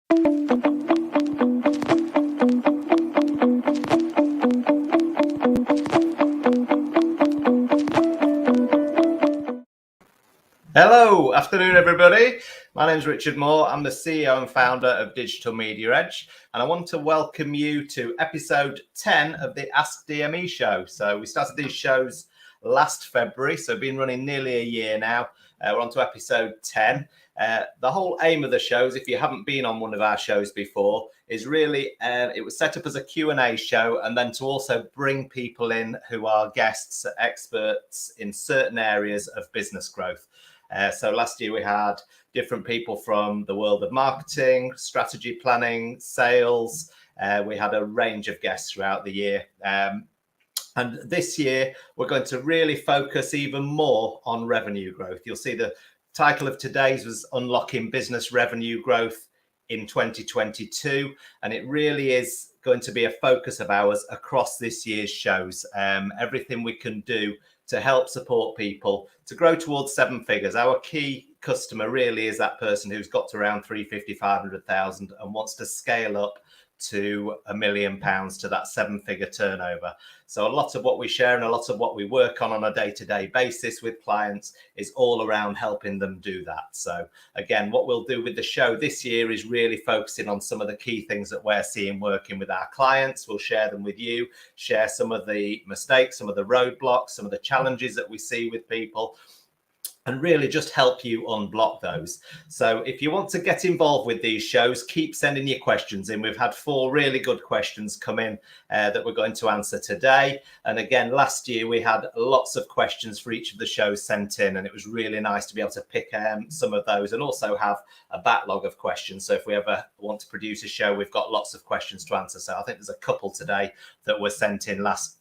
Hello, afternoon everybody. My name is Richard Moore. I'm the CEO and founder of Digital Media Edge, and I want to welcome you to episode 10 of the AskDME show. So we started these shows last February, so been running nearly a year now. We're on to episode 10. The whole aim of the shows, if you haven't been on one of our shows before, is really, it was set up as a Q&A show, and then to also bring people in who are guests, experts in certain areas of business growth. So last year we had different people from the world of marketing, strategy planning, sales. We had a range of guests throughout the year. And this year we're going to really focus even more on revenue growth. You'll see the title of today's was Unlocking Business Revenue Growth in 2022. And it really is going to be a focus of ours across this year's shows. Everything we can do to help support people to grow towards seven figures. Our key customer really is that person who's got to around 350, 500,000 and wants to scale up to £1 million, to that seven-figure turnover. So a lot of what we share and a lot of what we work on a day-to-day basis with clients is all around helping them do that. So again, what we'll do with the show this year is really focusing on some of the key things that we're seeing working with our clients. We'll share them with you, share some of the mistakes, some of the roadblocks, some of the challenges that we see with people, and really just help you unblock those. So if you want to get involved with these shows, keep sending your questions in. We've had 4 really good questions come in that we're going to answer today. And again, last year we had lots of questions for each of the shows sent in, and it was really nice to be able to pick some of those and also have a backlog of questions. So if we ever want to produce a show, we've got lots of questions to answer. So I think there's a couple today that were sent in last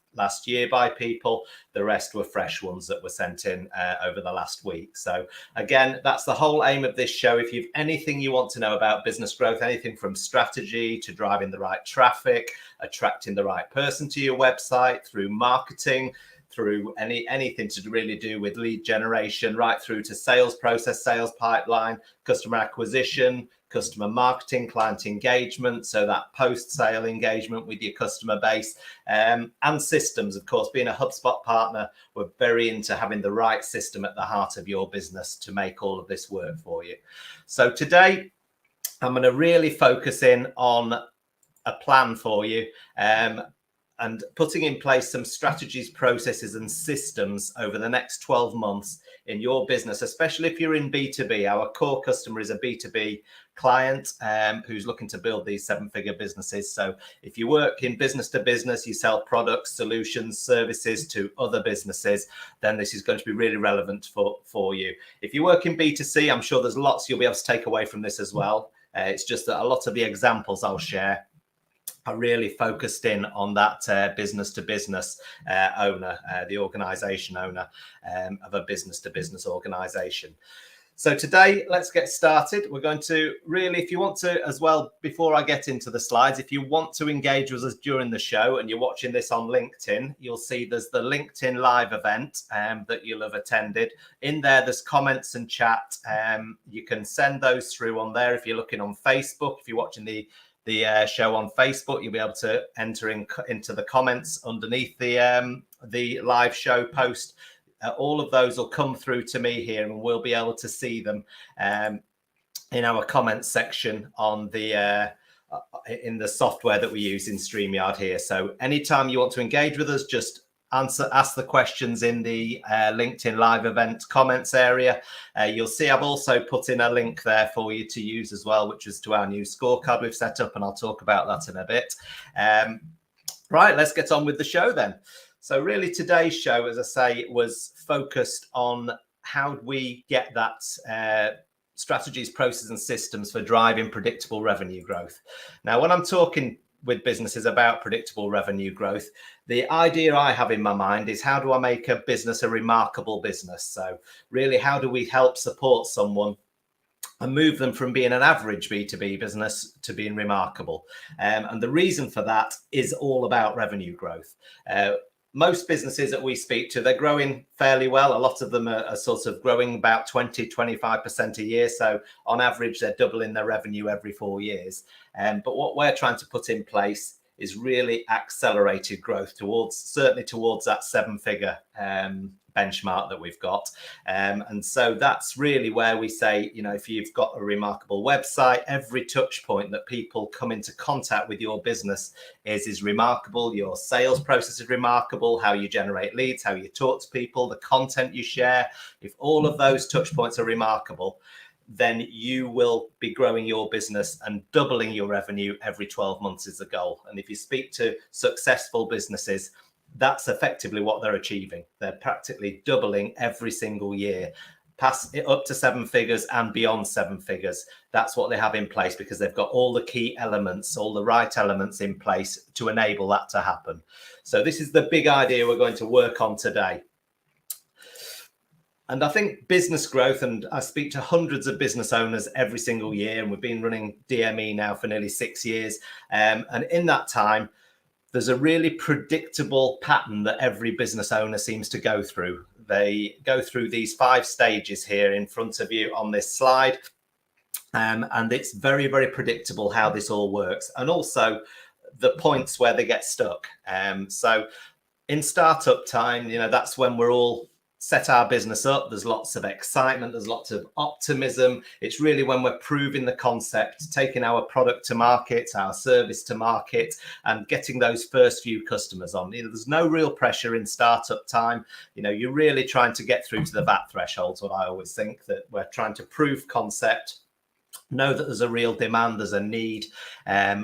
year by people. The rest were fresh ones that were sent in over the last week. So again, that's the whole aim of this show. If you've anything you want to know about business growth, anything from strategy to driving the right traffic, attracting the right person to your website, through marketing, through anything to really do with lead generation, right through to sales process, sales pipeline, customer acquisition, customer marketing, client engagement, so that post-sale engagement with your customer base, and systems. Of course, being a HubSpot partner, we're very into having the right system at the heart of your business to make all of this work for you. So today, I'm going to really focus in on a plan for you, and putting in place some strategies, processes, and systems over the next 12 months in your business, especially if you're in B2B. Our core customer is a B2B client who's looking to build these seven-figure businesses. So if you work in business to business, you sell products, solutions, services to other businesses, then this is going to be really relevant for you. If you work in B2C, I'm sure there's lots you'll be able to take away from this as well. It's just that a lot of the examples I'll share are really focused in on that business to business owner, the organization owner of a business to business organization. So today, let's get started. We're going to really, if you want to as well, before I get into the slides, if you want to engage with us during the show and you're watching this on LinkedIn, you'll see there's the LinkedIn live event that you'll have attended. In there, there's comments and chat. You can send those through on there. If you're looking on Facebook, if you're watching the show on Facebook, you'll be able to enter into the comments underneath the live show post. All of those will come through to me here, and we'll be able to see them in our comments section on the in the software that we use in StreamYard here. So anytime you want to engage with us, just ask the questions in the LinkedIn live event comments area. You'll see I've also put in a link there for you to use as well, which is to our new scorecard we've set up, and I'll talk about that in a bit. Right, let's get on with the show then. So really today's show, as I say, was focused on how we get that strategies, processes, and systems for driving predictable revenue growth. Now, when I'm talking with businesses about predictable revenue growth, the idea I have in my mind is, how do I make a business a remarkable business? So really, how do we help support someone and move them from being an average B2B business to being remarkable? And the reason for that is all about revenue growth. most businesses that we speak to, they're growing fairly well. A lot of them are sort of growing about 20-25% a year. So on average, they're doubling their revenue every 4 years. But what we're trying to put in place is really accelerated growth certainly towards that 7-figure benchmark that we've got. And so that's really where we say, if you've got a remarkable website, every touch point that people come into contact with your business is remarkable. Your sales process is remarkable, how you generate leads, how you talk to people, the content you share. If all of those touch points are remarkable, then you will be growing your business, and doubling your revenue every 12 months is the goal. And if you speak to successful businesses, that's effectively what they're achieving. They're practically doubling every single year, past it up to 7 figures and beyond 7 figures. That's what they have in place, because they've got all the key elements, all the right elements in place to enable that to happen. So this is the big idea we're going to work on today. And I think business growth, and I speak to hundreds of business owners every single year, and we've been running DME now for nearly 6 years. And in that time, there's a really predictable pattern that every business owner seems to go through. They go through these 5 stages here in front of you on this slide. And it's very, very predictable how this all works. And also the points where they get stuck. So in startup time, that's when we're all set our business up. There's lots of excitement, there's lots of optimism. It's really when we're proving the concept, taking our product to market, our service to market, and getting those first few customers on. There's no real pressure in startup time. You're really trying to get through to the VAT thresholds. What I always think, that we're trying to prove concept, know that there's a real demand, there's a need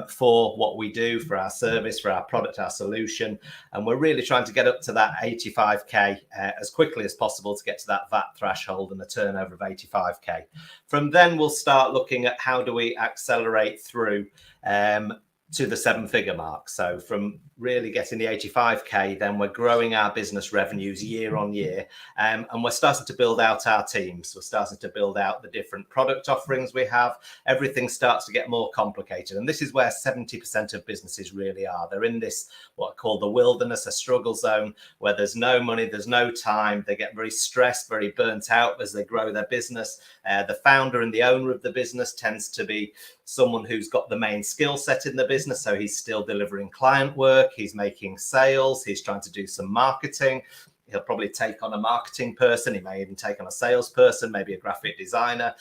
for what we do, for our service, for our product, our solution. And we're really trying to get up to that 85k as quickly as possible to get to that VAT threshold and a turnover of 85k. From then we'll start looking at how do we accelerate through to the 7-figure mark. So from really getting the 85k, then we're growing our business revenues year on year, and we're starting to build out our teams. We're starting to build out the different product offerings we have. Everything starts to get more complicated, and this is where 70% of businesses really are. They're in this, what I call the wilderness, a struggle zone, where there's no money, there's no time. They get very stressed, very burnt out as they grow their business. The founder and the owner of the business tends to be someone who's got the main skill set in the business. So he's still delivering client work, he's making sales, he's trying to do some marketing. He'll probably take on a marketing person. He may even take on a salesperson, maybe a graphic designer,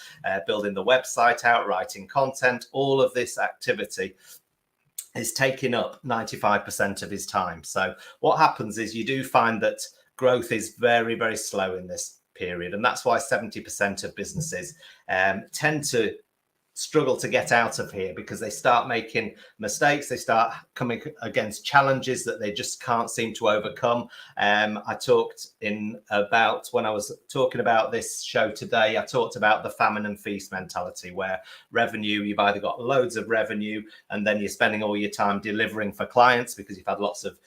building the website out, writing content. All of this activity is taking up 95% of his time. So what happens is you do find that growth is very, very slow in this period. And that's why 70% of businesses tend to struggle to get out of here, because they start making mistakes, they start coming against challenges that they just can't seem to overcome. I talked about, when I was talking about this show today, I talked about the famine and feast mentality, where revenue, you've either got loads of revenue and then you're spending all your time delivering for clients because you've had lots of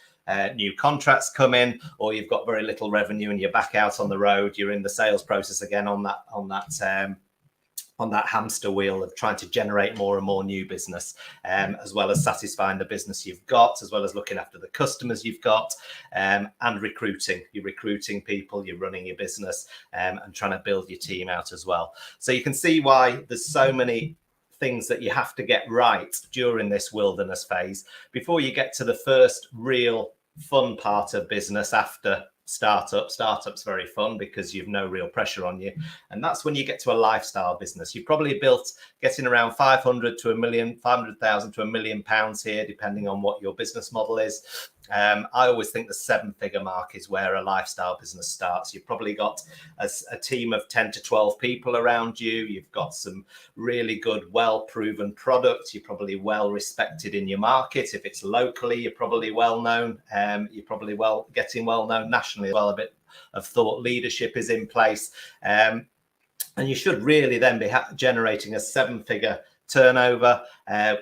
new contracts come in, or you've got very little revenue and you're back out on the road, you're in the sales process again on that hamster wheel of trying to generate more and more new business, as well as satisfying the business you've got, as well as looking after the customers you've got, and recruiting. You're recruiting people, you're running your business, and trying to build your team out as well. So you can see why there's so many things that you have to get right during this wilderness phase before you get to the first real fun part of business after Startup's very fun because you've no real pressure on you, and that's when you get to a lifestyle business. You've probably built getting around 500,000 to £1 million here, depending on what your business model is. I always think the 7-figure mark is where a lifestyle business starts. You've probably got a team of 10 to 12 people around you. You've got some really good, well-proven products. You're probably well respected in your market. If it's locally, you're probably well known. You're probably getting well known nationally as well. A bit of thought leadership is in place. And you should really then be generating a 7-figure turnover,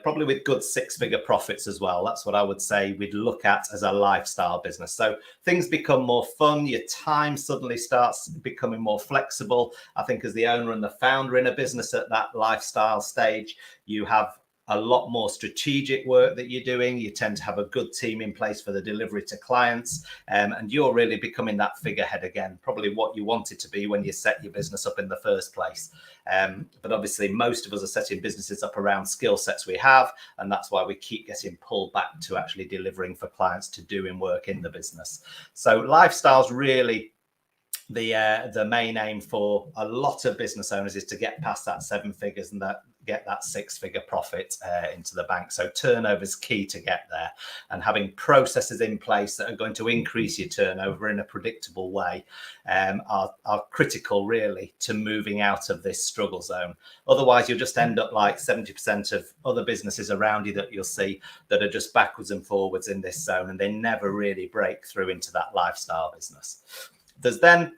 probably with good 6-figure profits as well. That's what I would say we'd look at as a lifestyle business. So things become more fun. Your time suddenly starts becoming more flexible. I think as the owner and the founder in a business at that lifestyle stage, you have a lot more strategic work that you're doing. You tend to have a good team in place for the delivery to clients, and you're really becoming that figurehead again, probably what you wanted to be when you set your business up in the first place. But obviously most of us are setting businesses up around skill sets we have, and that's why we keep getting pulled back to actually delivering for clients, to doing work in the business. So lifestyle's really the main aim for a lot of business owners, is to get past that 7 figures and get that 6-figure profit into the bank. So turnover is key to get there, and having processes in place that are going to increase your turnover in a predictable way are critical really to moving out of this struggle zone. Otherwise you'll just end up like 70% of other businesses around you that you'll see that are just backwards and forwards in this zone, and they never really break through into that lifestyle business. There's then,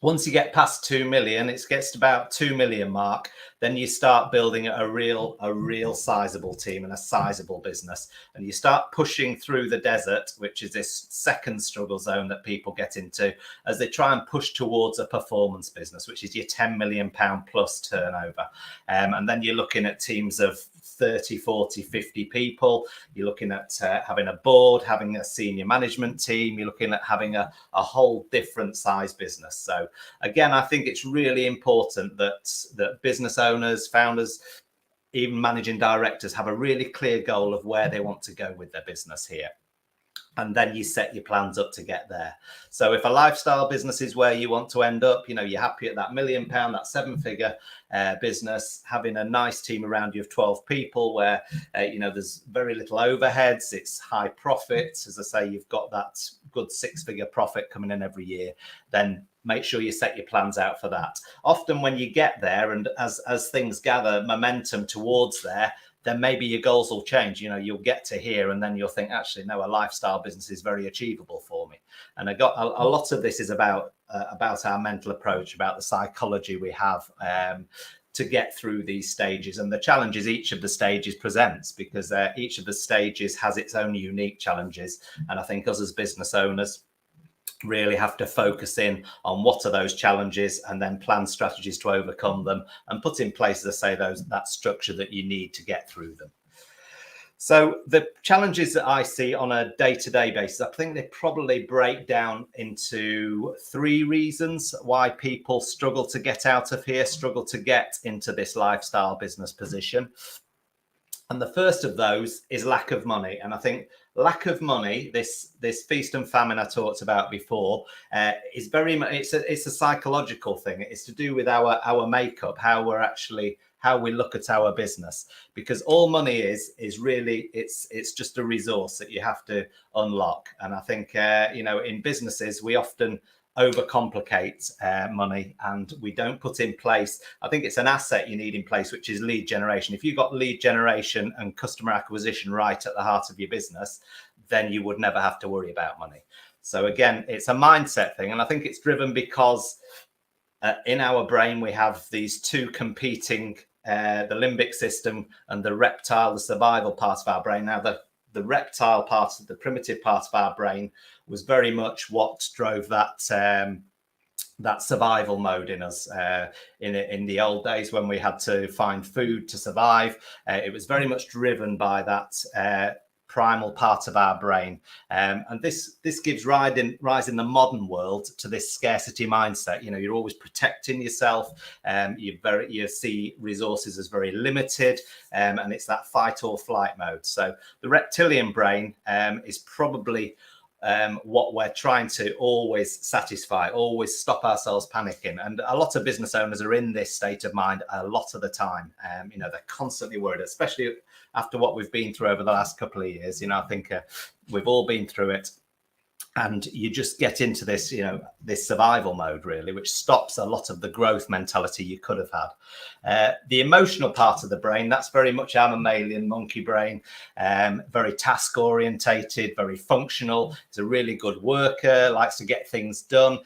once you get past 2 million, it gets to about 2 million mark, then you start building a real sizable team and a sizable business, and you start pushing through the desert, which is this second struggle zone that people get into as they try and push towards a performance business, which is your 10 million pound plus turnover. And then you're looking at teams of 30, 40, 50 people. You're looking at having a board, having a senior management team. You're looking at having a whole different size business. So again, I think it's really important that business owners, founders, even managing directors have a really clear goal of where they want to go with their business here. And then you set your plans up to get there. So if a lifestyle business is where you want to end up, you're happy at that £1 million, that 7-figure business, having a nice team around you of 12 people where, there's very little overheads, it's high profits. As I say, you've got that good 6-figure profit coming in every year, then make sure you set your plans out for that. Often when you get there, and as things gather momentum towards there, then maybe your goals will change. You'll get to here and then you'll think, actually, no, a lifestyle business is very achievable for me. And a lot of this is about our mental approach, about the psychology we have to get through these stages, and the challenges each of the stages presents, because each of the stages has its own unique challenges. And I think us as business owners really have to focus in on what are those challenges, and then plan strategies to overcome them, and put in place, as I say, that structure that you need to get through them. So the challenges that I see on a day-to-day basis, I think they probably break down into 3 reasons why people struggle to get out of here, struggle to get into this lifestyle business position. And the first of those is lack of money. And I think lack of money, this feast and famine I talked about before, is very much, it's a psychological thing. It's to do with our makeup, how we look at our business, because all money is really, it's just a resource that you have to unlock. And I think in businesses we often overcomplicate money, and we don't put in place, I think it's an asset you need in place, which is lead generation. If you've got lead generation and customer acquisition right at the heart of your business, then you would never have to worry about money. So again, it's a mindset thing, and I think it's driven because in our brain we have these 2 competing, the limbic system and the reptile, the survival part of our brain. Now the reptile part, the primitive part of our brain, was very much what drove that survival mode in us in the old days when we had to find food to survive. It was very much driven by that primal part of our brain, and this gives rise in the modern world to this scarcity mindset. You're always protecting yourself, you see resources as very limited, and it's that fight or flight mode. So the reptilian brain is probably what we're trying to always satisfy, always stop ourselves panicking. And a lot of business owners are in this state of mind a lot of the time. They're constantly worried, especially after what we've been through over the last couple of years. I think we've all been through it. And you just get into this, this survival mode, really, which stops a lot of the growth mentality you could have had. The emotional part of the brain, that's very much our mammalian monkey brain, very task orientated, very functional. It's a really good worker, likes to get things done,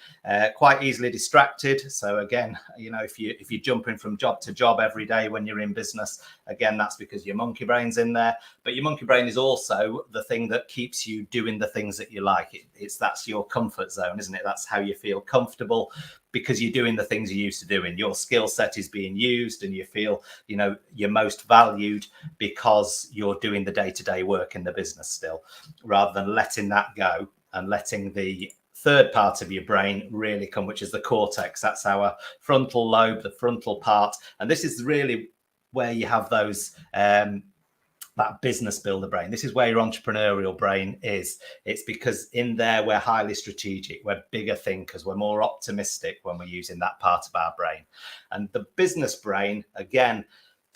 quite easily distracted. So again, if you're jumping from job to job every day when you're in business, again, that's because your monkey brain's in there. But your monkey brain is also the thing that keeps you doing the things that you like. It that's your comfort zone, isn't it? That's how you feel comfortable, because you're doing the things you used to do, and your skill set is being used, and you feel, you're most valued because you're doing the day-to-day work in the business still, rather than letting that go and letting the third part of your brain really come, which is the cortex. That's our frontal lobe, the frontal part. And this is really where you have those that business builder brain. This is where your entrepreneurial brain is. It's because in there we're highly strategic, we're bigger thinkers, we're more optimistic when we're using that part of our brain. And the business brain, again,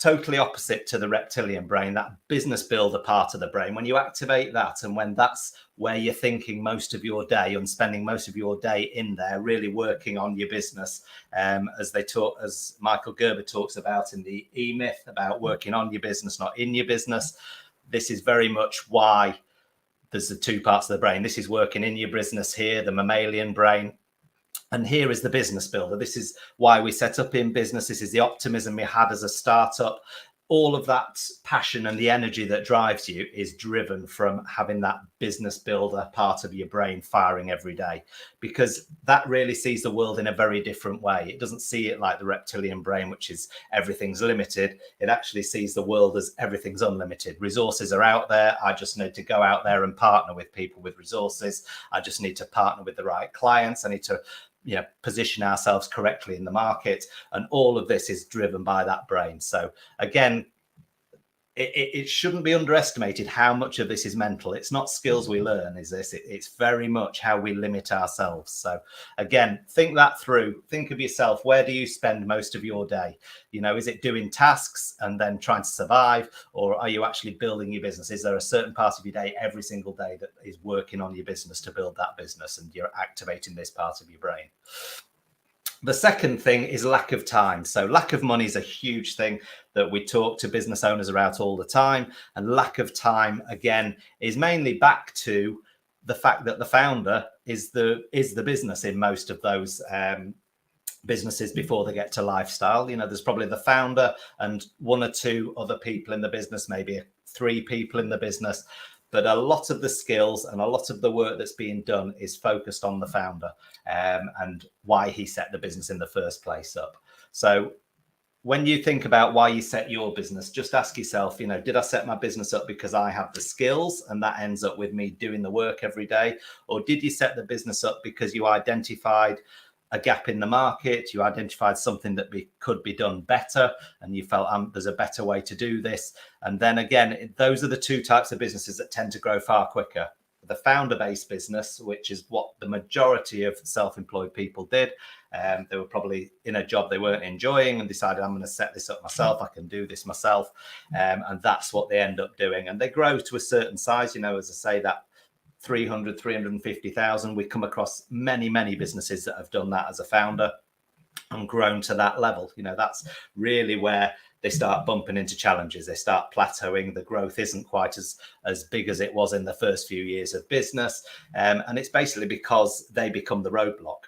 totally opposite to the reptilian brain, that business builder part of the brain. When you activate that, and when that's where you're thinking most of your day and spending most of your day in there, really working on your business, as Michael Gerber talks about in the E-Myth, about working on your business, not in your business. This is very much why there's the two parts of the brain. This is working in your business here, the mammalian brain. And here is the business builder. This is why we set up in business. This is the optimism we had as a startup. All of that passion and the energy that drives you is driven from having that business builder part of your brain firing every day, because that really sees the world in a very different way. It doesn't see it like the reptilian brain, which is everything's limited. It actually sees the world as everything's unlimited. Resources are out there. I just need to go out there and partner with people with resources. I just need to partner with the right clients. I need to position ourselves correctly in the market, and all of this is driven by that brain. So again, it shouldn't be underestimated how much of this is mental. It's not skills we learn, is this? It's very much how we limit ourselves. So again, think that through. Think of yourself. Where do you spend most of your day? Is it doing tasks and then trying to survive, or are you actually building your business? Is there a certain part of your day every single day that is working on your business to build that business, and you're activating this part of your brain? The second thing is lack of time. So lack of money is a huge thing that we talk to business owners about all the time. And lack of time, again, is mainly back to the fact that the founder is the business in most of those businesses before they get to lifestyle. There's probably the founder and one or two other people in the business, maybe 3 people in the business. But a lot of the skills and a lot of the work that's being done is focused on the founder and why he set the business in the first place up. So when you think about why you set your business, just ask yourself, did I set my business up because I have the skills and that ends up with me doing the work every day? Or did you set the business up because you identified a gap in the market, you identified something that could be done better, and you felt there's a better way to do this? And then again, those are the two types of businesses that tend to grow far quicker. The founder-based business, which is what the majority of self-employed people did. They were probably in a job they weren't enjoying and decided, I'm going to set this up myself. I can do this myself. And that's what they end up doing. And they grow to a certain size, as I say, that 300, 350,000. We come across many, many businesses that have done that as a founder and grown to that level. That's really where they start bumping into challenges. They start plateauing. The growth isn't quite as big as it was in the first few years of business. And it's basically because they become the roadblock.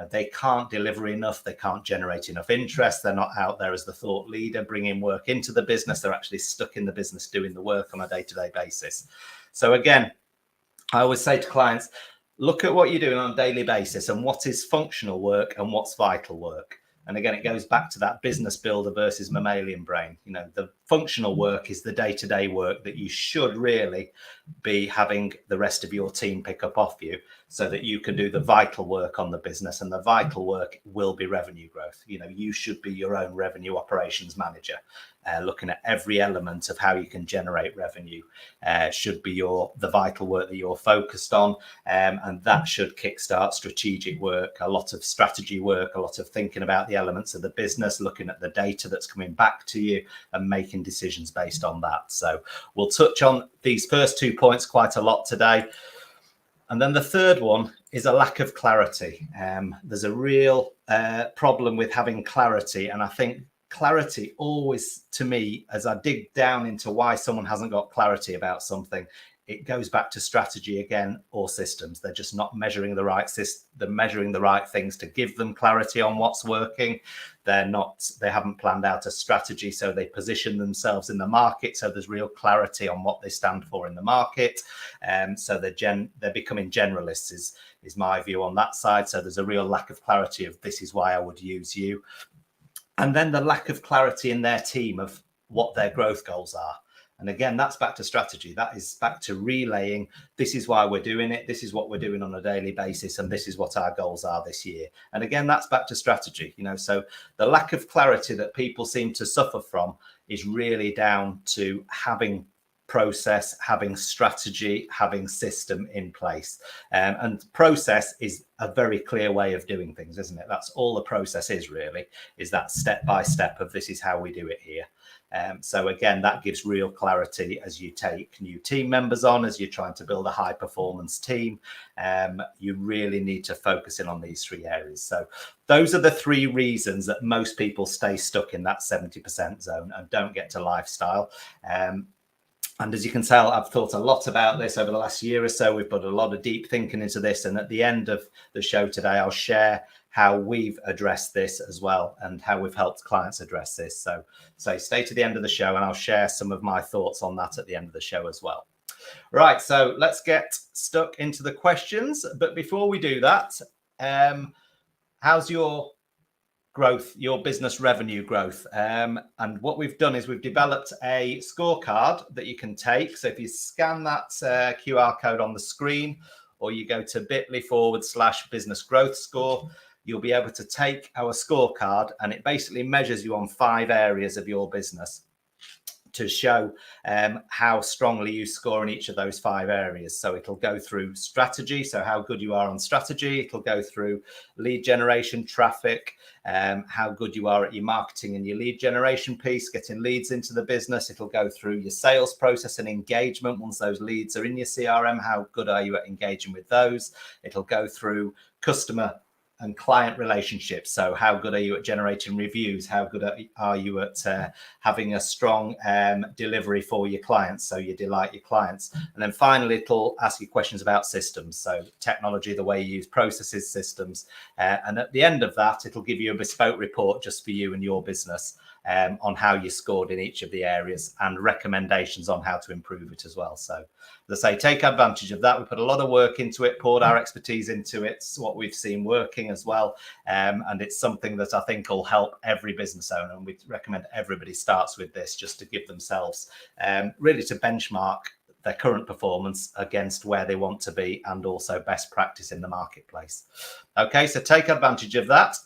They can't deliver enough. They can't generate enough interest. They're not out there as the thought leader, bringing work into the business. They're actually stuck in the business doing the work on a day-to-day basis. So again, I always say to clients, look at what you're doing on a daily basis and what is functional work and what's vital work. And again, it goes back to that business builder versus mammalian brain. The functional work is the day-to-day work that you should really be having the rest of your team pick up off you so that you can do the vital work on the business, and the vital work will be revenue growth. You should be your own revenue operations manager, looking at every element of how you can generate revenue. Should be the vital work that you're focused on, and that should kickstart strategic work, a lot of strategy work, a lot of thinking about the elements of the business, looking at the data that's coming back to you and making decisions based on that. So we'll touch on these first 2 points quite a lot today. And then the third one is a lack of clarity. There's a real problem with having clarity. And I think clarity always, to me, as I dig down into why someone hasn't got clarity about something, it goes back to strategy again or systems. They're just not measuring the right they're measuring the right things to give them clarity on what's working. They haven't planned out a strategy, so they position themselves in the market so there's real clarity on what they stand for in the market. So they're becoming generalists is my view on that side. So there's a real lack of clarity of this is why I would use you. And then the lack of clarity in their team of what their growth goals are. And again, that's back to strategy. That is back to relaying, this is why we're doing it. This is what we're doing on a daily basis. And this is what our goals are this year. And again, that's back to strategy. So the lack of clarity that people seem to suffer from is really down to having process, having strategy, having system in place. And process is a very clear way of doing things, isn't it? That's all the process is really, is that step by step of this is how we do it here. So again, that gives real clarity as you take new team members on, as you're trying to build a high performance team. You really need to focus in on these three areas. So those are the three reasons that most people stay stuck in that 70% zone and don't get to lifestyle. And as you can tell, I've thought a lot about this over the last year or so. We've put a lot of deep thinking into this. And at the end of the show today, I'll share how we've addressed this as well and how we've helped clients address this. So stay to the end of the show and I'll share some of my thoughts on that at the end of the show as well. Right, so let's get stuck into the questions. But before we do that, how's your growth, your business revenue growth? And what we've done is we've developed a scorecard that you can take. So if you scan that QR code on the screen, or you go to bit.ly/business growth score, you'll be able to take our scorecard, and it basically measures you on 5 areas of your business to show how strongly you score in each of those 5 areas. So it'll go through strategy, so how good you are on strategy. It'll go through lead generation, traffic, how good you are at your marketing and your lead generation piece, getting leads into the business. It'll go through your sales process and engagement. Once those leads are in your CRM, how good are you at engaging with those? It'll go through customer and client relationships. So how good are you at generating reviews? How good are you at having a strong delivery for your clients, so you delight your clients? And then finally, it'll ask you questions about systems, so technology, the way you use processes, systems. And at the end of that, it'll give you a bespoke report just for you and your business on how you scored in each of the areas and recommendations on how to improve it as well. So as I say, take advantage of that. We put a lot of work into it, poured our expertise into it. It's what we've seen working as well. And it's something that I think will help every business owner. And we recommend everybody starts with this just to give themselves really to benchmark their current performance against where they want to be and also best practice in the marketplace. Okay, so take advantage of that.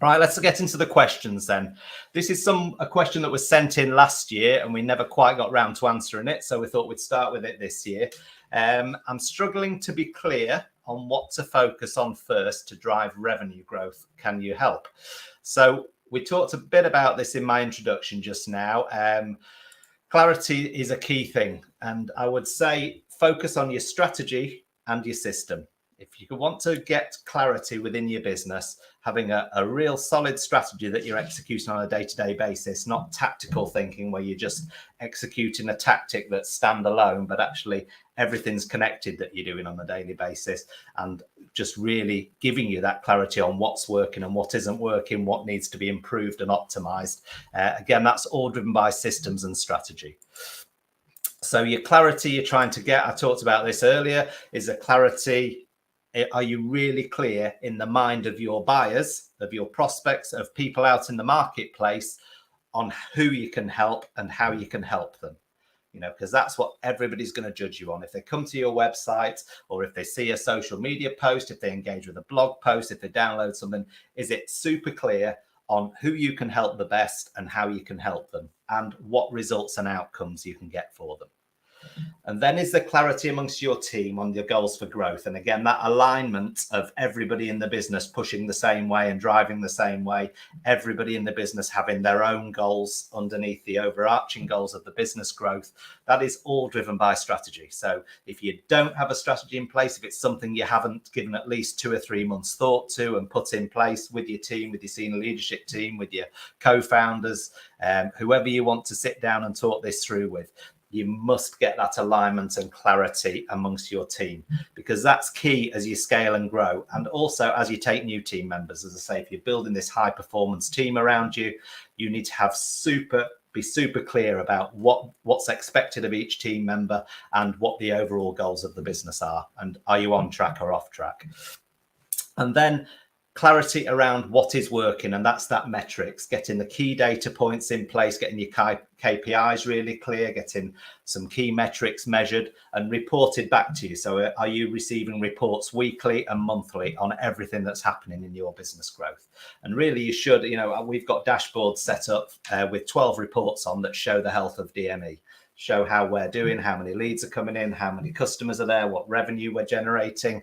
Right, let's get into the questions then. This is a question that was sent in last year and we never quite got round to answering it, so we thought we'd start with it this year. I'm struggling to be clear on what to focus on first to drive revenue growth. Can you help? So we talked a bit about this in my introduction just now. Clarity is a key thing, and I would say focus on your strategy and your system. If you want to get clarity within your business, having a real solid strategy that you're executing on a day-to-day basis, not tactical thinking where you're just executing a tactic that's standalone, but actually everything's connected that you're doing on a daily basis, and just really giving you that clarity on what's working and what isn't working, what needs to be improved and optimized. Again, that's all driven by systems and strategy. So your clarity you're trying to get, I talked about this earlier, is a clarity. Are you really clear in the mind of your buyers, of your prospects, of people out in the marketplace on who you can help and how you can help them? Because that's what everybody's going to judge you on. If they come to your website, or if they see a social media post, if they engage with a blog post, if they download something, is it super clear on who you can help the best and how you can help them and what results and outcomes you can get for them? And then is the clarity amongst your team on your goals for growth. And again, that alignment of everybody in the business pushing the same way and driving the same way, everybody in the business having their own goals underneath the overarching goals of the business growth, that is all driven by strategy. So if you don't have a strategy in place, if it's something you haven't given at least 2 or 3 months thought to and put in place with your team, with your senior leadership team, with your co-founders, whoever you want to sit down and talk this through with, you must get that alignment and clarity amongst your team, because that's key as you scale and grow. And also as you take new team members, as I say, if you're building this high performance team around you, you need to have be super clear about what's expected of each team member and what the overall goals of the business are. And are you on track or off track? And then clarity around what is working, and that's that metrics, getting the key data points in place, getting your KPIs really clear, getting some key metrics measured and reported back to you. So are you receiving reports weekly and monthly on everything that's happening in your business growth? And really you should, we've got dashboards set up with 12 reports on that show the health of DME. Show how we're doing, how many leads are coming in, how many customers are there, what revenue we're generating,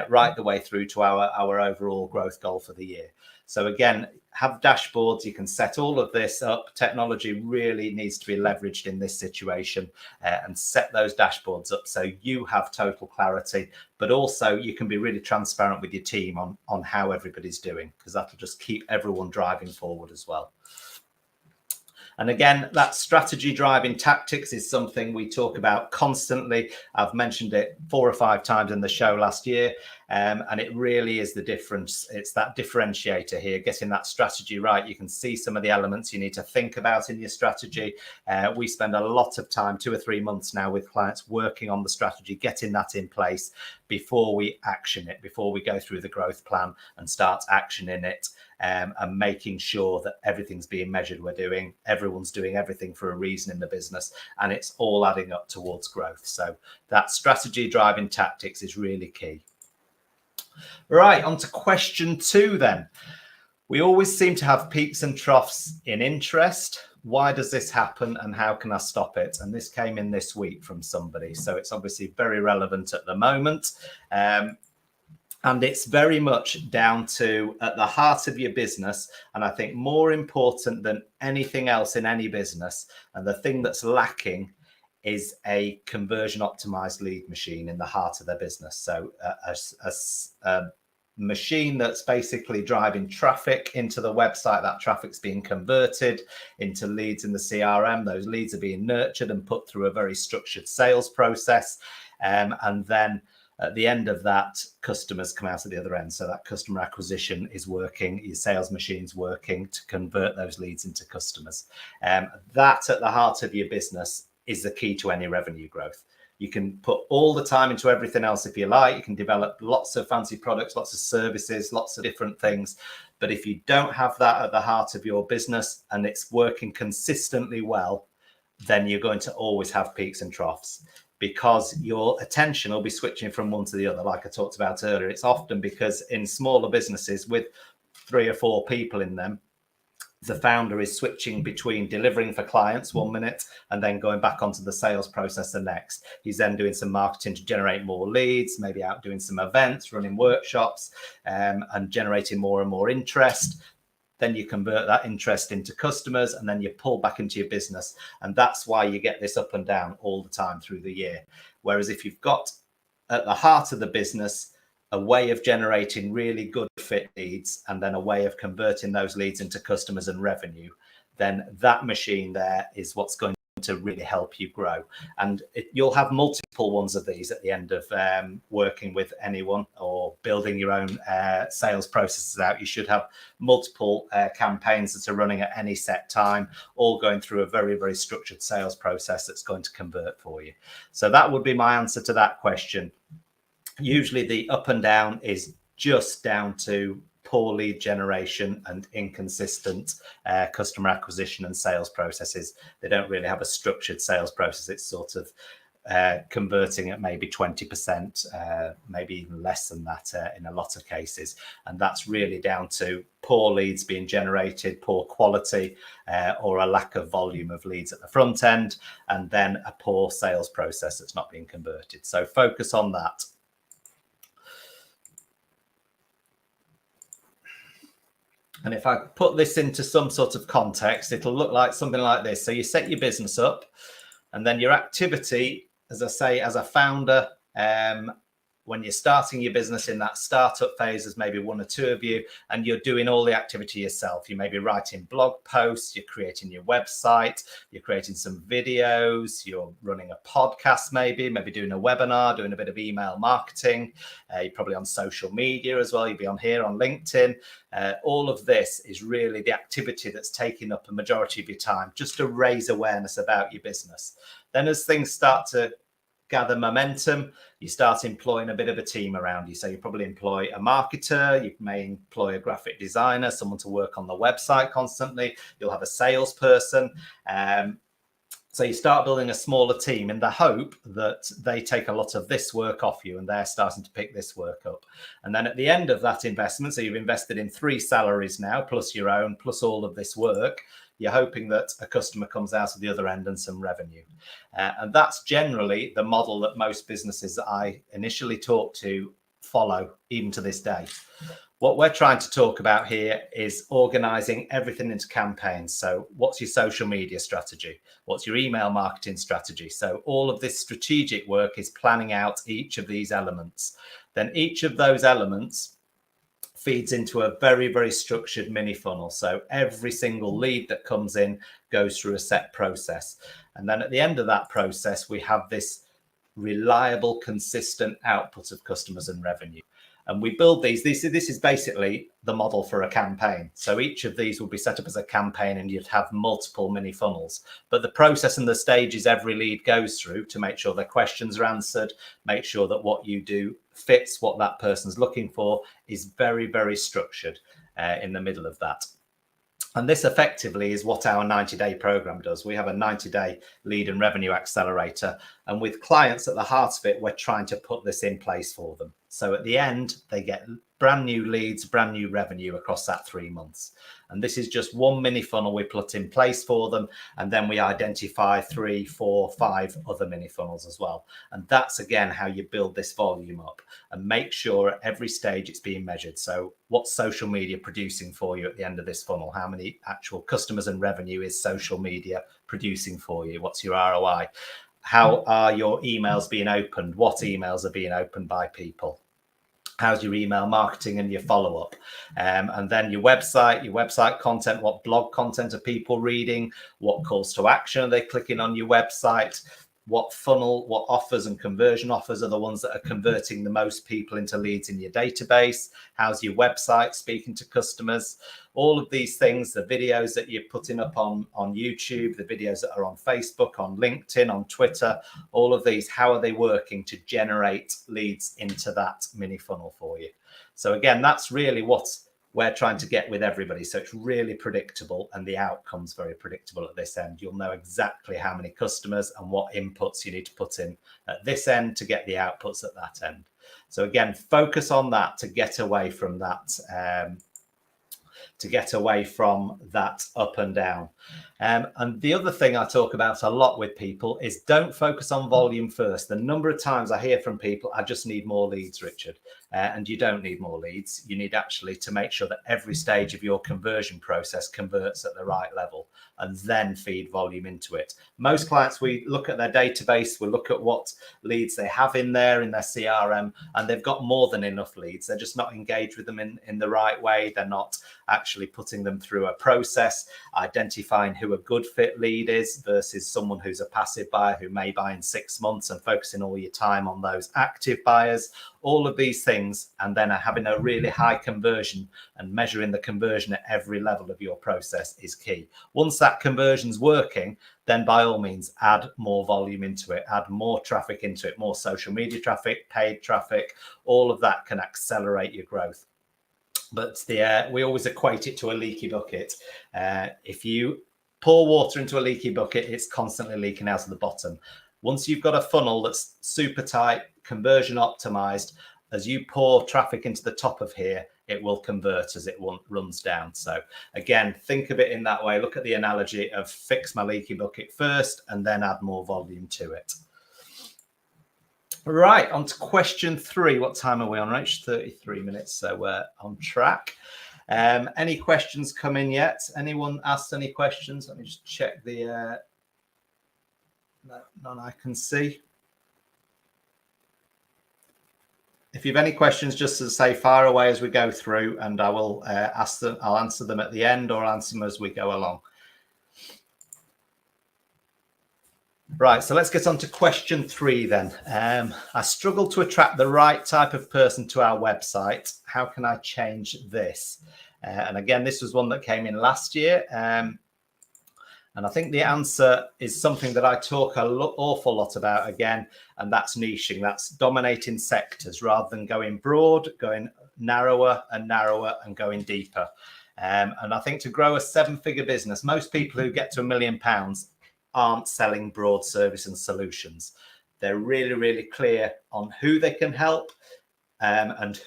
right the way through to our overall growth goal for the year. So again, have dashboards. You can set all of this up. Technology really needs to be leveraged in this situation, and set those dashboards up so you have total clarity, but also you can be really transparent with your team on how everybody's doing, because that'll just keep everyone driving forward as well. And again, that strategy driving tactics is something we talk about constantly. I've mentioned it 4 or 5 times in the show last year, and it really is the difference. It's that differentiator here, getting that strategy right. You can see some of the elements you need to think about in your strategy. We spend a lot of time, 2 or 3 months now, with clients working on the strategy, getting that in place before we action it, before we go through the growth plan and start actioning it. And making sure that everything's being measured. Everyone's doing everything for a reason in the business, and it's all adding up towards growth. So that strategy driving tactics is really key. Right, on to question 2 then. We always seem to have peaks and troughs in interest. Why does this happen, and how can I stop it? And this came in this week from somebody, so it's obviously very relevant at the moment. And it's very much down to, at the heart of your business, and I think more important than anything else in any business, and the thing that's lacking is a conversion optimized lead machine in the heart of their business. So a machine that's basically driving traffic into the website. That traffic's being converted into leads in the CRM. Those leads are being nurtured and put through a very structured sales process. And then at the end of that, customers come out at the other end. So that customer acquisition is working, your sales machine's working to convert those leads into customers. That at the heart of your business is the key to any revenue growth. You can put all the time into everything else if you like. You can develop lots of fancy products, lots of services, lots of different things. But if you don't have that at the heart of your business and it's working consistently well, then you're going to always have peaks and troughs, because your attention will be switching from one to the other. Like I talked about earlier, it's often because in smaller businesses with 3 or 4 people in them, the founder is switching between delivering for clients 1 minute and then going back onto the sales process the next. He's then doing some marketing to generate more leads, maybe out doing some events, running workshops, and generating more and more interest. Then you convert that interest into customers, and then you pull back into your business. And that's why you get this up and down all the time through the year. Whereas if you've got at the heart of the business a way of generating really good fit leads, and then a way of converting those leads into customers and revenue, then that machine there is what's going to really help you grow. And you'll have multiple ones of these at the end of working with anyone or building your own sales processes out. You should have multiple campaigns that are running at any set time, all going through a very, very structured sales process that's going to convert for you. So that would be my answer to that question. Usually the up and down is just down to poor lead generation and inconsistent customer acquisition and sales processes. They don't really have a structured sales process. It's sort of converting at maybe 20%, maybe even less than that in a lot of cases. And that's really down to poor leads being generated, poor quality, or a lack of volume of leads at the front end, and then a poor sales process that's not being converted. So focus on that. And if I put this into some sort of context, it'll look like something like this. So you set your business up, and then your activity, as I say, as a founder, when you're starting your business in that startup phase, there's maybe one or two of you, and you're doing all the activity yourself. You may be writing blog posts, you're creating your website, you're creating some videos, you're running a podcast, maybe doing a webinar, doing a bit of email marketing. You're probably on social media as well. You'll be on here on LinkedIn. All of this is really the activity that's taking up a majority of your time, just to raise awareness about your business. Then as things start to gather momentum, you start employing a bit of a team around you. So you probably employ a marketer, you may employ a graphic designer, someone to work on the website constantly. You'll have a salesperson. So you start building a smaller team in the hope that they take a lot of this work off you, and they're starting to pick this work up. And then at the end of that investment, so you've invested in 3 salaries now, plus your own, plus all of this work, you're hoping that a customer comes out of the other end and some revenue. And that's generally the model that most businesses that I initially talked to follow, even to this day. What we're trying to talk about here is organizing everything into campaigns. So what's your social media strategy? What's your email marketing strategy? So all of this strategic work is planning out each of these elements. Then each of those elements feeds into a very, very structured mini funnel. So every single lead that comes in goes through a set process. And then at the end of that process, we have this reliable, consistent output of customers and revenue. And we build these. This is basically the model for a campaign. So each of these will be set up as a campaign, and you'd have multiple mini funnels. But the process and the stages every lead goes through to make sure their questions are answered, make sure that what you do fits what that person's looking for, is very, very structured in the middle of that. And this effectively is what our 90-day program does. We have a 90-day lead and revenue accelerator. And with clients at the heart of it, we're trying to put this in place for them. So at the end, they get brand new leads, brand new revenue across that 3 months. And this is just one mini funnel we put in place for them. And then we identify 3, 4, 5 other mini funnels as well. And that's, again, how you build this volume up and make sure at every stage it's being measured. So what's social media producing for you at the end of this funnel? How many actual customers and revenue is social media producing for you? What's your ROI? How are your emails being opened? What emails are being opened by people? How's your email marketing and your follow-up? And then your website content, what blog content are people reading? What calls to action are they clicking on your website? What funnel, what offers and conversion offers are the ones that are converting the most people into leads in your database? How's your website speaking to customers? All of these things, the videos that you're putting up on YouTube, the videos that are on Facebook, on LinkedIn, on Twitter, all of these, how are they working to generate leads into that mini funnel for you? So again, that's really what we're trying to get with everybody. So it's really predictable, and the outcome's very predictable at this end. You'll know exactly how many customers and what inputs you need to put in at this end to get the outputs at that end. So again, focus on that to get away from that up and down. And the other thing I talk about a lot with people is don't focus on volume first. The number of times I hear from people, I just need more leads, Richard. And you don't need more leads. You need actually to make sure that every stage of your conversion process converts at the right level, and then feed volume into it. Most clients, we look at their database, we look at what leads they have in their CRM, and they've got more than enough leads. They're just not engaged with them in the right way. They're not actually putting them through a process, identifying who a good fit lead is versus someone who's a passive buyer who may buy in 6 months, and focusing all your time on those active buyers. All of these things, and then having a really high conversion and measuring the conversion at every level of your process is key. Once that conversion's working, then by all means add more volume into it, add more traffic into it, more social media traffic, paid traffic. All of that can accelerate your growth. But we always equate it to a leaky bucket. If you pour water into a leaky bucket, it's constantly leaking out of the bottom. Once you've got a funnel that's super tight, conversion optimized, as you pour traffic into the top of here, it will convert as it runs down. So again, think of it in that way. Look at the analogy of fix my leaky bucket first and then add more volume to it. Right, on to question 3. What time are we on, Rach? 33 minutes, so we're on track. Any questions come in yet? Anyone asked any questions? Let me just check the... none I can see. if you've any questions, just to say fire away as we go through, and I will ask them. I'll answer them at the end, or answer them as we go along. Right, so let's get on to question 3 then. I struggle to attract the right type of person to our website. How can I change this? And again, this was one that came in last year. And I think the answer is something that I talk an awful lot about again, and that's niching. That's dominating sectors rather than going broad, going narrower and narrower and going deeper. And I think to grow a 7-figure business, most people who get to £1 million aren't selling broad service and solutions. They're really, really clear on who they can help and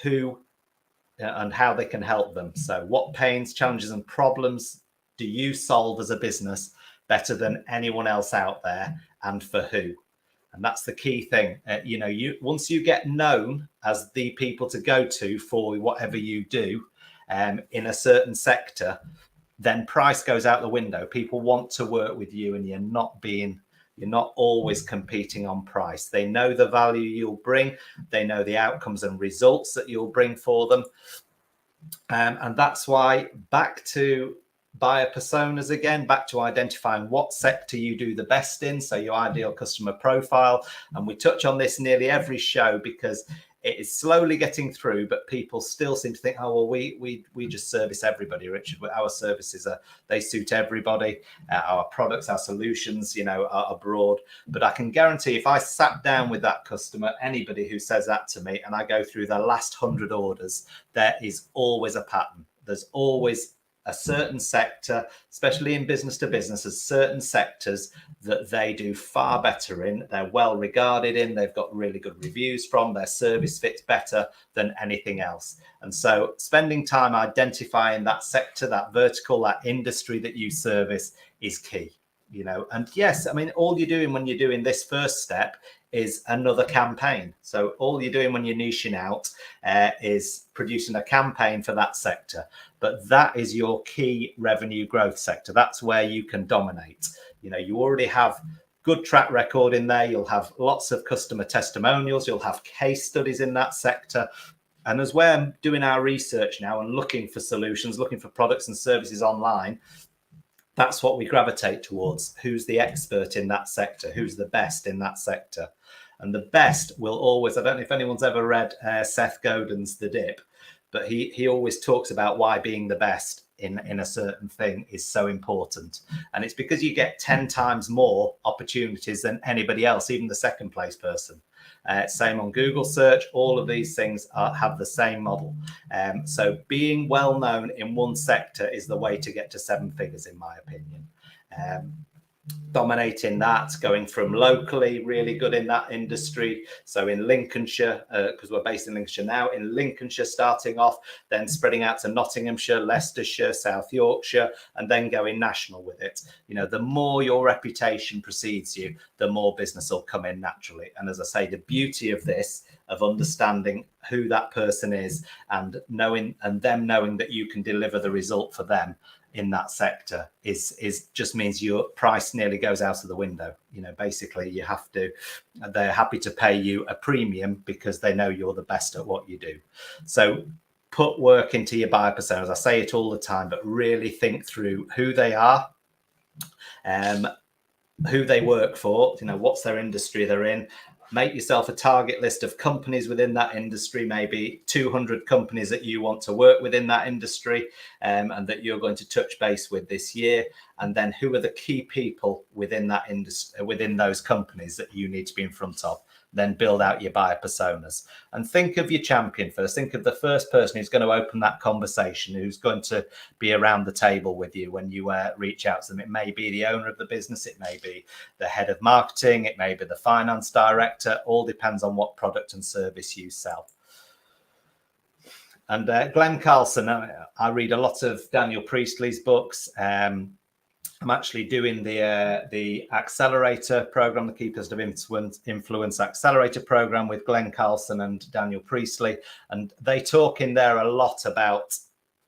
how they can help them. So what pains, challenges and problems do you solve as a business better than anyone else out there, and for who? And that's the key thing. Once you get known as the people to go to for whatever you do in a certain sector, then price goes out the window. People want to work with you, and you're not always competing on price. They know the value you'll bring. They know the outcomes and results that you'll bring for them. And that's why, back to buyer personas again, back to identifying what sector you do the best in, so your ideal customer profile. And we touch on this nearly every show because it is slowly getting through, but people still seem to think, oh, well, we just service everybody, Richard. Our services they suit everybody. Our products, our solutions, are broad. But I can guarantee, if I sat down with that customer, anybody who says that to me, and I go through the last 100 orders, there is always a pattern. There's always a certain sector, especially in business to business, as certain sectors that they do far better in, they're well regarded in, they've got really good reviews from, their service fits better than anything else. And so spending time identifying that sector, that vertical, that industry that you service is key. And yes, I mean, all you're doing when you're doing this first step is another campaign. So all you're doing when you're niching out is producing a campaign for that sector. But that is your key revenue growth sector. That's where you can dominate. You already have good track record in there. You'll have lots of customer testimonials. You'll have case studies in that sector. And as we're doing our research now and looking for solutions, looking for products and services online, that's what we gravitate towards. Who's the expert in that sector? Who's the best in that sector? And the best will always, I don't know if anyone's ever read Seth Godin's The Dip, but he always talks about why being the best in a certain thing is so important. And it's because you get 10 times more opportunities than anybody else, even the second place person. Same on Google search. All of these things have the same model. So being well known in one sector is the way to get to 7 figures, in my opinion. Dominating that, going from locally really good in that industry. So in Lincolnshire, because we're based in Lincolnshire now, in Lincolnshire starting off, then spreading out to Nottinghamshire, Leicestershire, South Yorkshire, and then going national with it. The more your reputation precedes you, the more business will come in naturally. And as I say, the beauty of this, of understanding who that person is and them knowing that you can deliver the result for them in that sector is just means your price nearly goes out of the window. Basically they're happy to pay you a premium because they know you're the best at what you do. So put work into your buyer personas. I say it all the time, but really think through who they are, who they work for, what's their industry they're in. Make yourself a target list of companies within that industry, maybe 200 companies that you want to work within that industry and that you're going to touch base with this year. And then who are the key people within that industry, within those companies that you need to be in front of? Then build out your buyer personas and think of your champion first. Think of the first person who's going to open that conversation, who's going to be around the table with you when you reach out to them. It may be the owner of the business. It may be the head of marketing. It may be the finance director. All depends on what product and service you sell. And Glenn Carlson, I read a lot of Daniel Priestley's books. I'm actually doing the accelerator program, the Key Positive Influence Accelerator program with Glenn Carlson and Daniel Priestley. And they talk in there a lot about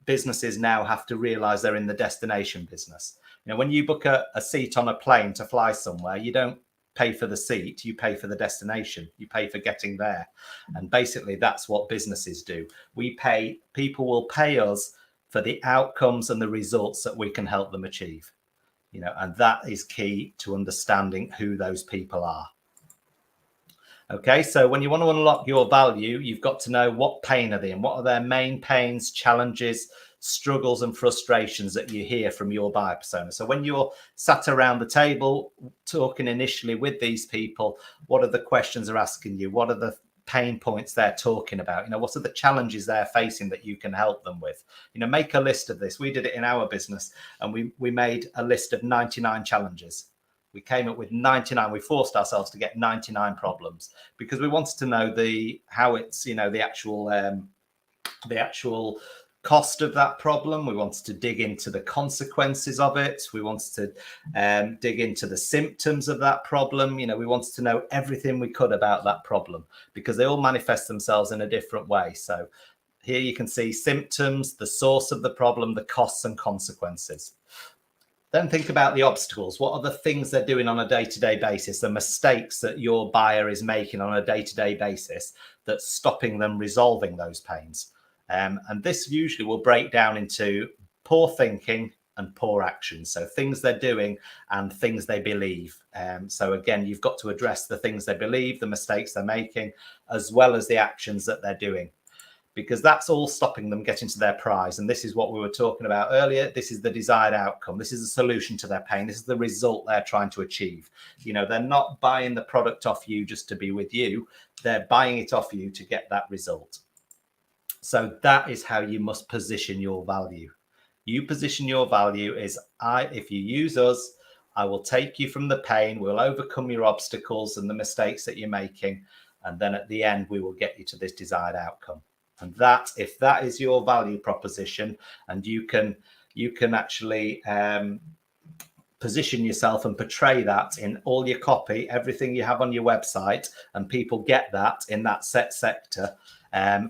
businesses now have to realize they're in the destination business. When you book a seat on a plane to fly somewhere, you don't pay for the seat, you pay for the destination, you pay for getting there. And basically that's what businesses do. People will pay us for the outcomes and the results that we can help them achieve, and that is key to understanding who those people are. Okay, so when you want to unlock your value, you've got to know what pain are they in, what are their main pains, challenges, struggles and frustrations that you hear from your buyer persona. So when you're sat around the table talking initially with these people, what are the questions they're asking you? What are the pain points they're talking about? What are the challenges they're facing that you can help them with? Make a list of this. We did it in our business, and we made a list of 99 challenges. We came up with 99. We forced ourselves to get 99 problems because we wanted to know the actual cost of that problem. We wanted to dig into the consequences of it. We wanted to dig into the symptoms of that problem. We wanted to know everything we could about that problem because they all manifest themselves in a different way. So here you can see symptoms, the source of the problem, the costs and consequences. Then think about the obstacles. What are the things they're doing on a day-to-day basis, the mistakes that your buyer is making on a day-to-day basis that's stopping them resolving those pains? And this usually will break down into poor thinking and poor action. So things they're doing and things they believe. So again, you've got to address the things they believe, the mistakes they're making, as well as the actions that they're doing, because that's all stopping them getting to their prize. And this is what we were talking about earlier. This is the desired outcome. This is a solution to their pain. This is the result they're trying to achieve. They're not buying the product off you just to be with you. They're buying it off you to get that result. So that is how you must position your value. You position your value is, if you use us, I will take you from the pain. We'll overcome your obstacles and the mistakes that you're making. And then at the end, we will get you to this desired outcome. And if that is your value proposition, and you can actually position yourself and portray that in all your copy, everything you have on your website, and people get that in that set sector,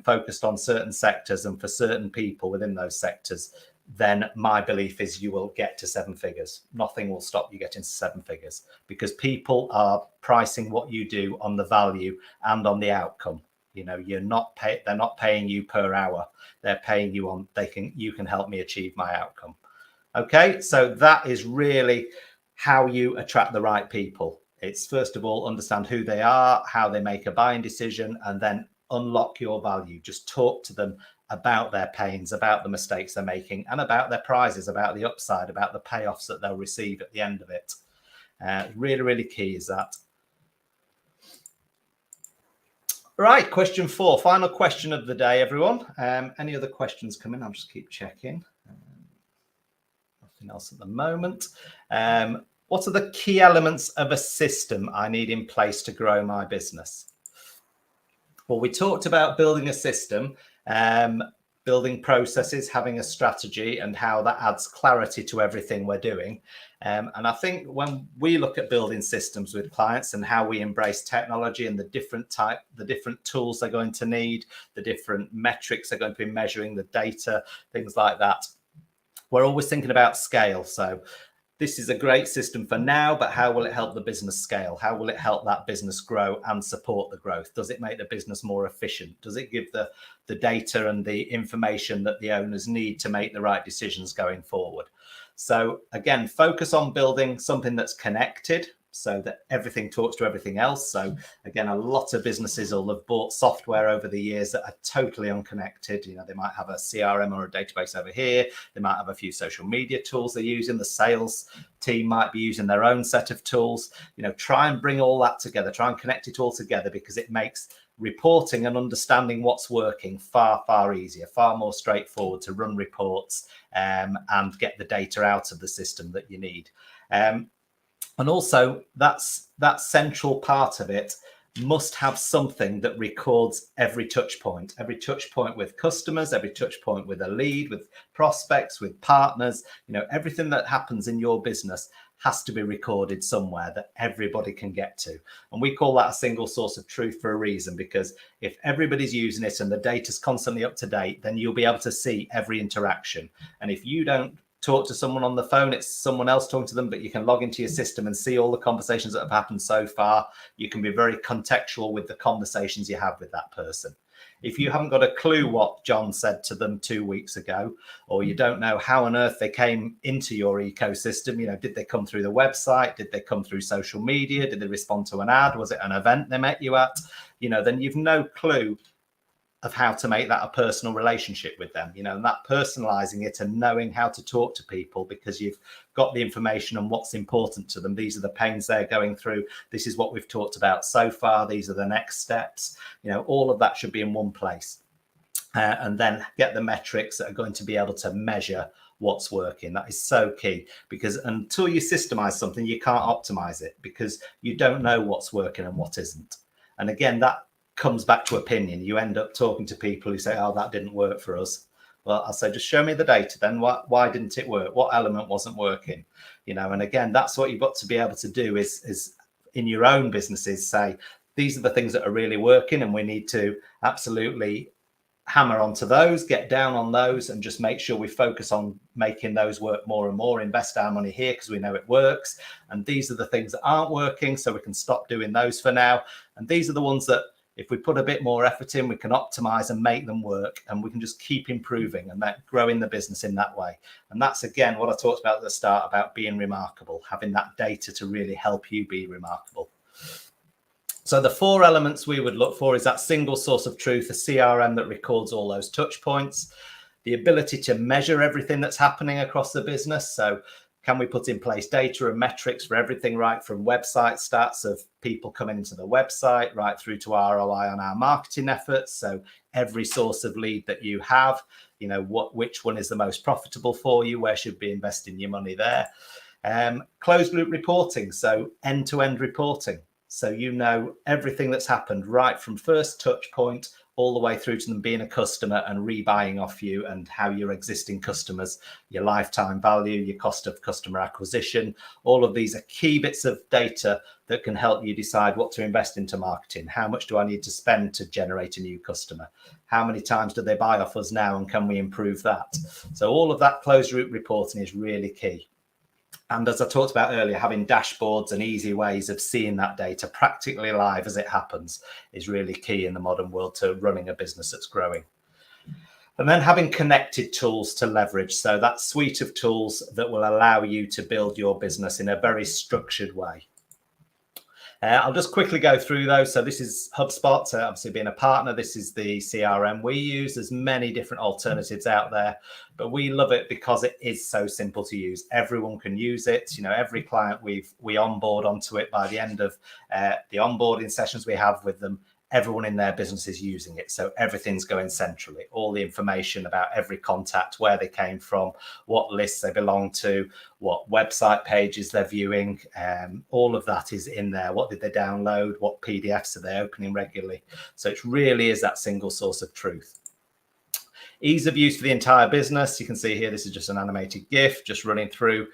focused on certain sectors and for certain people within those sectors, then my belief is you will get to 7 figures. Nothing will stop you getting to 7 figures because people are pricing what you do on the value and on the outcome. They're not paying you per hour. They're paying you on, you can help me achieve my outcome. Okay, so that is really how you attract the right people. It's first of all, understand who they are, how they make a buying decision, and then unlock your value. Just talk to them about their pains, about the mistakes they're making, and about their prizes, about the upside, about the payoffs that they'll receive at the end of it. Really, really key is that. Right, question 4, final question of the day, everyone. Any other questions coming? I'll just keep checking. Nothing else at the moment. What are the key elements of a system I need in place to grow my business? Well, we talked about building a system, building processes, having a strategy, and how that adds clarity to everything we're doing. And I think when we look at building systems with clients and how we embrace technology and the different tools they're going to need, the different metrics they're going to be measuring, the data, things like that, we're always thinking about scale. So this is a great system for now, but how will it help the business scale? How will it help that business grow and support the growth? Does it make the business more efficient? Does it give the data and the information that the owners need to make the right decisions going forward? So again, focus on building something that's connected so that everything talks to everything else. So again, a lot of businesses will have bought software over the years that are totally unconnected. They might have a CRM or a database over here. They might have a few social media tools they're using. The sales team might be using their own set of tools. Try and bring all that together. Try and connect it all together, because it makes reporting and understanding what's working far, far easier, far more straightforward to run reports and get the data out of the system that you need. And also that central part of it must have something that records every touch point with customers, every touch point with a lead, with prospects, with partners. Everything that happens in your business has to be recorded somewhere that everybody can get to. And we call that a single source of truth for a reason, because if everybody's using it and the data's constantly up to date, then you'll be able to see every interaction. And if you don't talk to someone on the phone, it's someone else talking to them, but you can log into your system and see all the conversations that have happened so far. You can be very contextual with the conversations you have with that person. If you haven't got a clue what John said to them 2 weeks ago, or you don't know how on earth they came into your ecosystem, did they come through the website? Did they come through social media? Did they respond to an ad? Was it an event they met you at? Then you've no clue of how to make that a personal relationship with them, and that personalizing it and knowing how to talk to people because you've got the information on what's important to them. These are the pains they're going through. This is what we've talked about so far. These are the next steps. All of that should be in one place. And then get the metrics that are going to be able to measure what's working. That is so key, because until you systemize something, you can't optimize it because you don't know what's working and what isn't. And again, that comes back to opinion. You end up talking to people who say, oh, that didn't work for us. Well, I'll say, just show me the data then. Why didn't it work? What element wasn't working? And again, that's what you've got to be able to do is in your own businesses, say, these are the things that are really working and we need to absolutely hammer onto those, get down on those, and just make sure we focus on making those work more and more, invest our money here because we know it works. And these are the things that aren't working, so we can stop doing those for now. And these are the ones that if we put a bit more effort in, we can optimize and make them work, and we can just keep improving and growing the business in that way. And that's, again, what I talked about at the start about being remarkable, having that data to really help you be remarkable. So the 4 elements we would look for is that single source of truth, a CRM that records all those touch points, the ability to measure everything that's happening across the business. So can we put in place data and metrics for everything, right from website stats of people coming into the website, right through to ROI on our marketing efforts? So every source of lead that you have, which one is the most profitable for you? Where should be investing your money there? Closed loop reporting, so end-to-end reporting. So everything that's happened right from first touch point all the way through to them being a customer and rebuying off you, and how your existing customers, your lifetime value, your cost of customer acquisition, all of these are key bits of data that can help you decide what to invest into marketing. How much do I need to spend to generate a new customer? How many times do they buy off us now, and can we improve that? So all of that closed loop reporting is really key. And as I talked about earlier, having dashboards and easy ways of seeing that data practically live as it happens is really key in the modern world to running a business that's growing. And then having connected tools to leverage. So that suite of tools that will allow you to build your business in a very structured way. I'll just quickly go through those. So this is HubSpot, so obviously being a partner, this is the CRM we use. There's many different alternatives out there, but we love it because it is so simple to use. Everyone can use it. Every client we onboard onto it. By the end of the onboarding sessions we have with them, everyone in their business is using it. So everything's going centrally. All the information about every contact, where they came from, what lists they belong to, what website pages they're viewing, all of that is in there. What did they download? What PDFs are they opening regularly? So it really is that single source of truth. Ease of use for the entire business. You can see here, this is just an animated GIF just running through.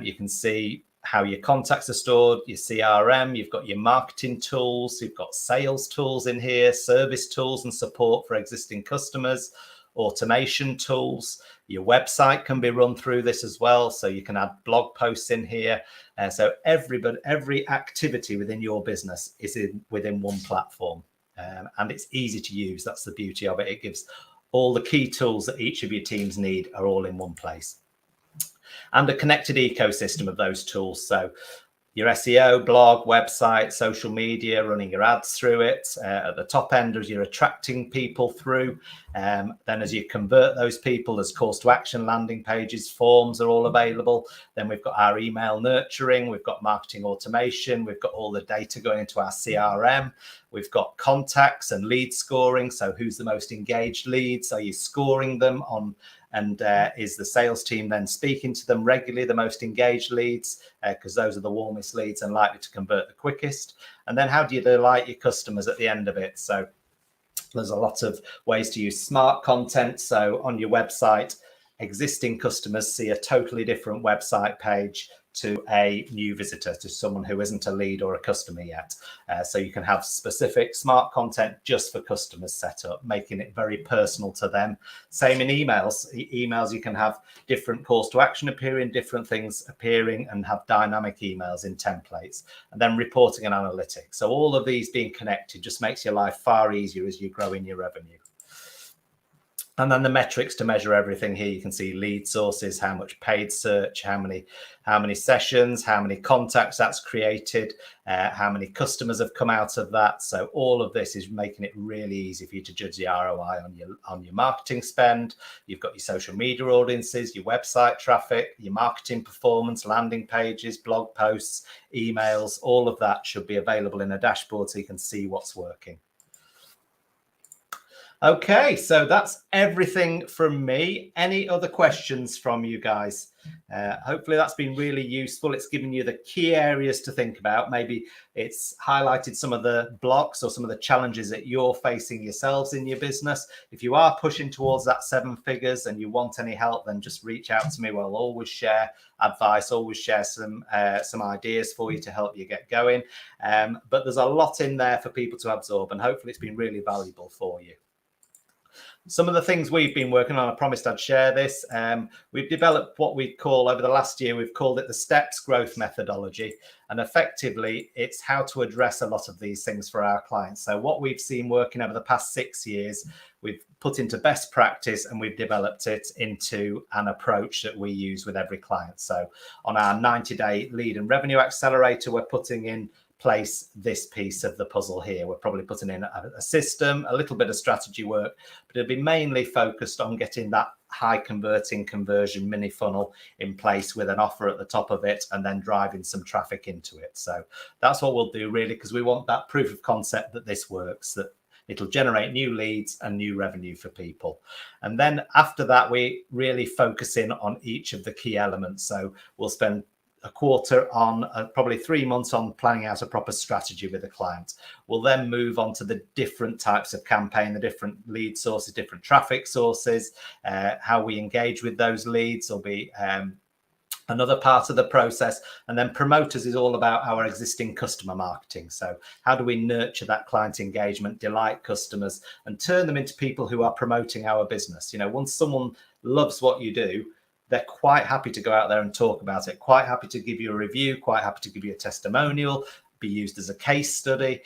You can see how your contacts are stored, your CRM, you've got your marketing tools, you've got sales tools in here, service tools and support for existing customers, automation tools. Your website can be run through this as well, so you can add blog posts in here. So every activity within your business is within one platform, and it's easy to use. That's the beauty of it. It gives all the key tools that each of your teams need are all in one place. And a connected ecosystem of those tools. So your SEO, blog, website, social media, running your ads through it. At the top end, as you're attracting people through, then as you convert those people, there's calls to action, landing pages, forms are all available. Then we've got our email nurturing, we've got marketing automation, we've got all the data going into our CRM, we've got contacts and lead scoring. So who's the most engaged leads? Are you scoring them on? And is the sales team then speaking to them regularly, the most engaged leads, because those are the warmest leads and likely to convert the quickest. And then how do you delight your customers at the end of it? So there's a lot of ways to use smart content. So on your website, existing customers see a totally different website page to a new visitor, to someone who isn't a lead or a customer yet. So you can have specific smart content just for customers set up, making it very personal to them. Same in emails. Emails, you can have different calls to action appearing, different things appearing, and have dynamic emails in templates. And then reporting and analytics. So all of these being connected just makes your life far easier as you grow in your revenue. And then the metrics to measure everything here. You can see lead sources, how much paid search, how many sessions, how many contacts that's created, how many customers have come out of that. So all of this is making it really easy for you to judge the ROI on your marketing spend. You've got your social media audiences, your website traffic, your marketing performance, landing pages, blog posts, emails. All of that should be available in a dashboard so you can see what's working. Okay, so that's everything from me. Any other questions from you guys? Hopefully that's been really useful. It's given you the key areas to think about. Maybe it's highlighted some of the blocks or some of the challenges that you're facing yourselves in your business. If you are pushing towards that 7 figures and you want any help, then just reach out to me. We'll always share advice, always share some ideas for you to help you get going. But there's a lot in there for people to absorb, and hopefully it's been really valuable for you. Some of the things we've been working on, I promised I'd share this. We've developed what we call, over the last year, we've called it the steps growth methodology. And effectively, it's how to address a lot of these things for our clients. So what we've seen working over the past 6 years, we've put into best practice, and we've developed it into an approach that we use with every client. So on our 90-day lead and revenue accelerator, we're putting in place this piece of the puzzle here. We're probably putting in a system, a little bit of strategy work, but it'll be mainly focused on getting that high converting conversion mini funnel in place with an offer at the top of it, and then driving some traffic into it. So that's what we'll do, really, because we want that proof of concept that this works, that it'll generate new leads and new revenue for people. And then after that, we really focus in on each of the key elements. So we'll spend a quarter on, probably 3 months on planning out a proper strategy with a client. We'll then move on to the different types of campaign, the different lead sources, different traffic sources, how we engage with those leads will be another part of the process. And then promoters is all about our existing customer marketing. So how do we nurture that client engagement, delight customers, and turn them into people who are promoting our business? You know, once someone loves what you do, they're quite happy to go out there and talk about it, quite happy to give you a review, quite happy to give you a testimonial, be used as a case study.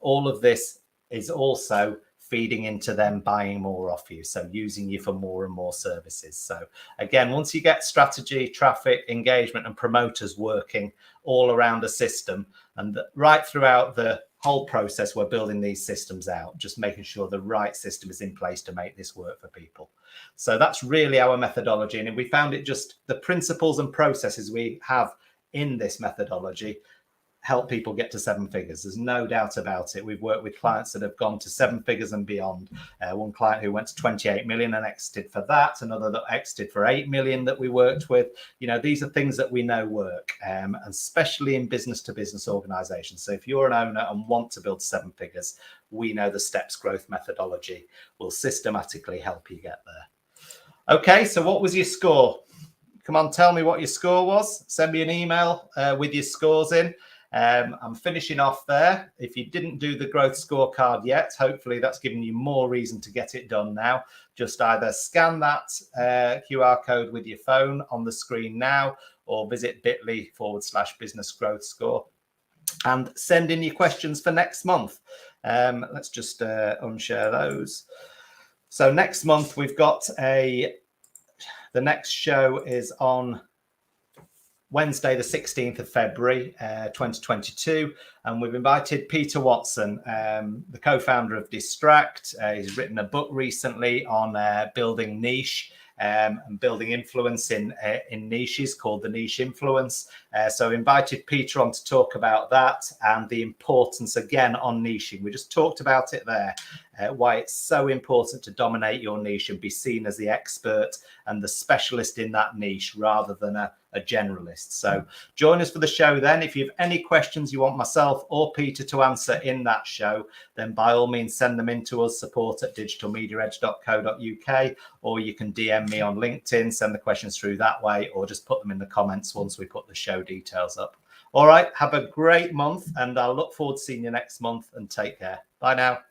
All of this is also feeding into them buying more off you, so using you for more and more services. So again, once you get strategy, traffic, engagement, and promoters working all around a system, and right throughout the whole process, we're building these systems out, just making sure the right system is in place to make this work for people. So that's really our methodology. And we found it just the principles and processes we have in this methodology help people get to 7 figures. There's no doubt about it. We've worked with clients that have gone to 7 figures and beyond. One client who went to 28 million and exited for that. Another that exited for 8 million that we worked with. You know, these are things that we know work, and especially in business to business organizations. So if you're an owner and want to build 7 figures, we know the steps growth methodology will systematically help you get there. Okay, so what was your score? Come on, tell me what your score was. Send me an email with your scores in. I'm finishing off there. If you didn't do the growth scorecard yet, hopefully that's given you more reason to get it done now. Just either scan that QR code with your phone on the screen now, or visit bit.ly/business growth score and send in your questions for next month. Let's just unshare those. So next month we've got the next show is on Wednesday, the 16th of February, 2022. And we've invited Peter Watson, the co-founder of Distract. He's written a book recently on building niche and building influence in niches called The Niche Influence. So invited Peter on to talk about that and the importance, again, on niching. We just talked about it there, why it's so important to dominate your niche and be seen as the expert and the specialist in that niche rather than a a generalist. So join us for the show then. If you have any questions you want myself or Peter to answer in that show, then by all means send them in to us, support@digitalmediaedge.co.uk, or you can DM me on LinkedIn, send the questions through that way, or just put them in the comments once we put the show details up. All right, have a great month, and I'll look forward to seeing you next month, and take care. Bye now.